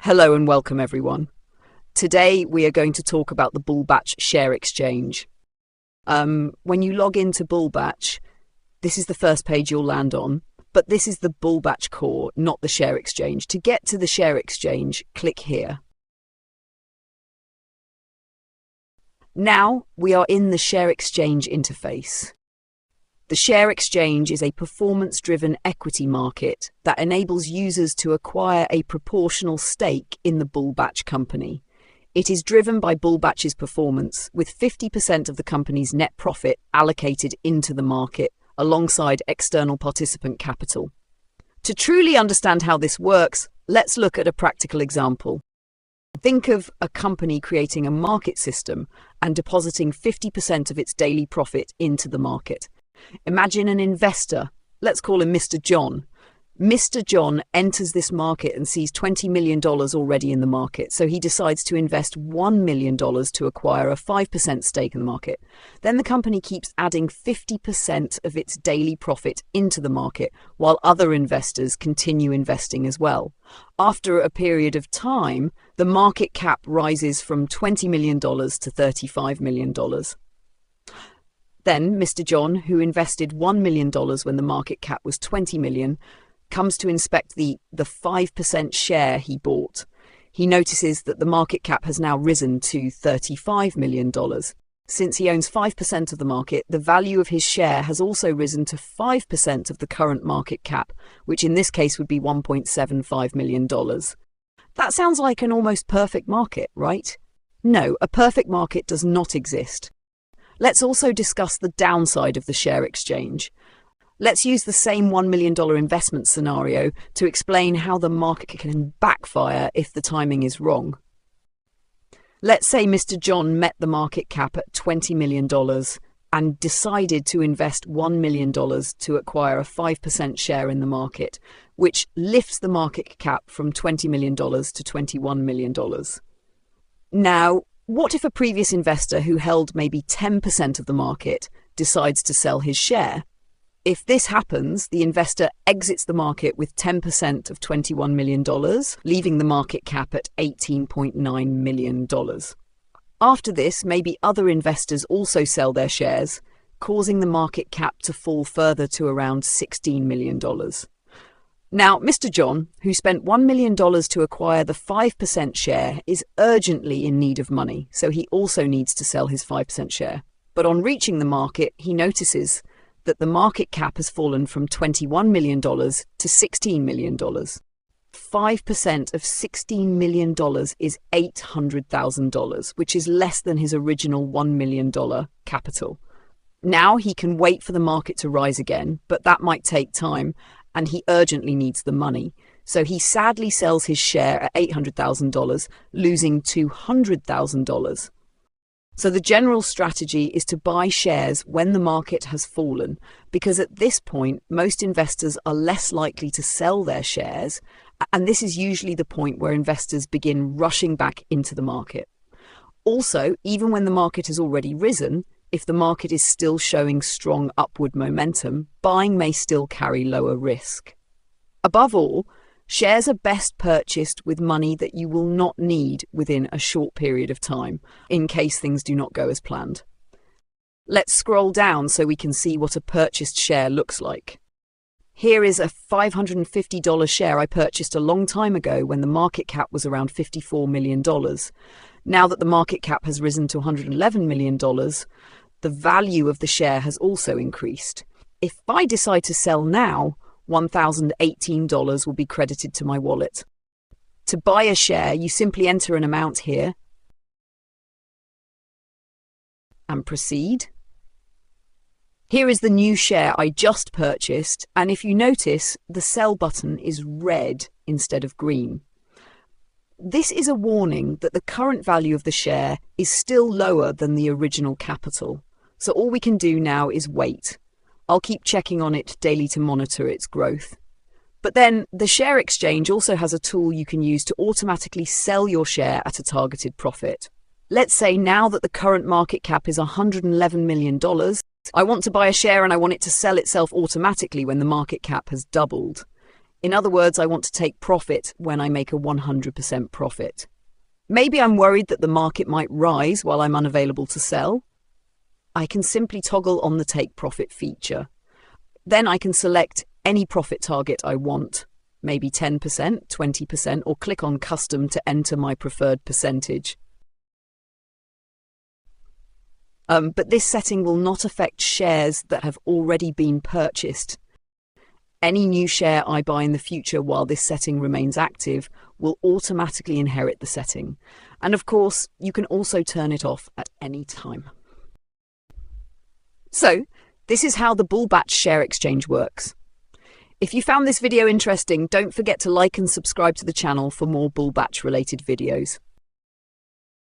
Hello and welcome everyone. Today we are going to talk about the BullBatch Share Exchange. When you log into BullBatch, this is the first page you'll land on, but this is the BullBatch core, not the Share Exchange. To get to the Share Exchange, click here. Now we are in the Share Exchange interface. The Share Exchange is a performance-driven equity market that enables users to acquire a proportional stake in the BullBatch company. It is driven by BullBatch's performance, with 50% of the company's net profit allocated into the market, alongside external participant capital. To truly understand how this works, let's look at a practical example. Think of a company creating a market system and depositing 50% of its daily profit into the market. Imagine an investor, let's call him Mr. John. Mr. John enters this market and sees $20 million already in the market, so he decides to invest $1 million to acquire a 5% stake in the market. Then the company keeps adding 50% of its daily profit into the market, while other investors continue investing as well. After a period of time, the market cap rises from $20 million to $35 million. Then Mr. John, who invested $1 million when the market cap was $20 million, comes to inspect the 5% share he bought. He notices that the market cap has now risen to $35 million. Since he owns 5% of the market, the value of his share has also risen to 5% of the current market cap, which in this case would be $1.75 million. That sounds like an almost perfect market, right? No, a perfect market does not exist. Let's also discuss the downside of the share exchange. Let's use the same $1 million investment scenario to explain how the market can backfire if the timing is wrong. Let's say Mr. John met the market cap at $20 million and decided to invest $1 million to acquire a 5% share in the market, which lifts the market cap from $20 million to $21 million. Now, what if a previous investor who held maybe 10% of the market decides to sell his share? If this happens, the investor exits the market with 10% of $21 million, leaving the market cap at $18.9 million. After this, maybe other investors also sell their shares, causing the market cap to fall further to around $16 million. Now, Mr. John, who spent $1 million to acquire the 5% share, is urgently in need of money, so he also needs to sell his 5% share. But on reaching the market, he notices that the market cap has fallen from $21 million to $16 million. 5% of $16 million is $800,000, which is less than his original $1 million capital. Now he can wait for the market to rise again, but that might take time, and he urgently needs the money. So he sadly sells his share at $800,000, losing $200,000. So the general strategy is to buy shares when the market has fallen, because at this point, most investors are less likely to sell their shares, and this is usually the point where investors begin rushing back into the market. Also, even when the market has already risen, if the market is still showing strong upward momentum, buying may still carry lower risk. Above all, shares are best purchased with money that you will not need within a short period of time, in case things do not go as planned. Let's scroll down so we can see what a purchased share looks like. Here is a $550 share I purchased a long time ago when the market cap was around $54 million. Now that the market cap has risen to $111 million, the value of the share has also increased. If I decide to sell now, $1,018 will be credited to my wallet. To buy a share, you simply enter an amount here and proceed. Here is the new share I just purchased, and if you notice, the sell button is red instead of green. This is a warning that the current value of the share is still lower than the original capital. So all we can do now is wait. I'll keep checking on it daily to monitor its growth. But then the share exchange also has a tool you can use to automatically sell your share at a targeted profit. Let's say now that the current market cap is $111 million, I want to buy a share and I want it to sell itself automatically when the market cap has doubled. In other words, I want to take profit when I make a 100% profit. Maybe I'm worried that the market might rise while I'm unavailable to sell. I can simply toggle on the take profit feature. Then I can select any profit target I want, maybe 10%, 20%, or click on custom to enter my preferred percentage. But this setting will not affect shares that have already been purchased. Any new share I buy in the future while this setting remains active will automatically inherit the setting. And of course, you can also turn it off at any time. So, this is how the BullBatch Share Exchange works. If you found this video interesting, don't forget to like and subscribe to the channel for more BullBatch related videos.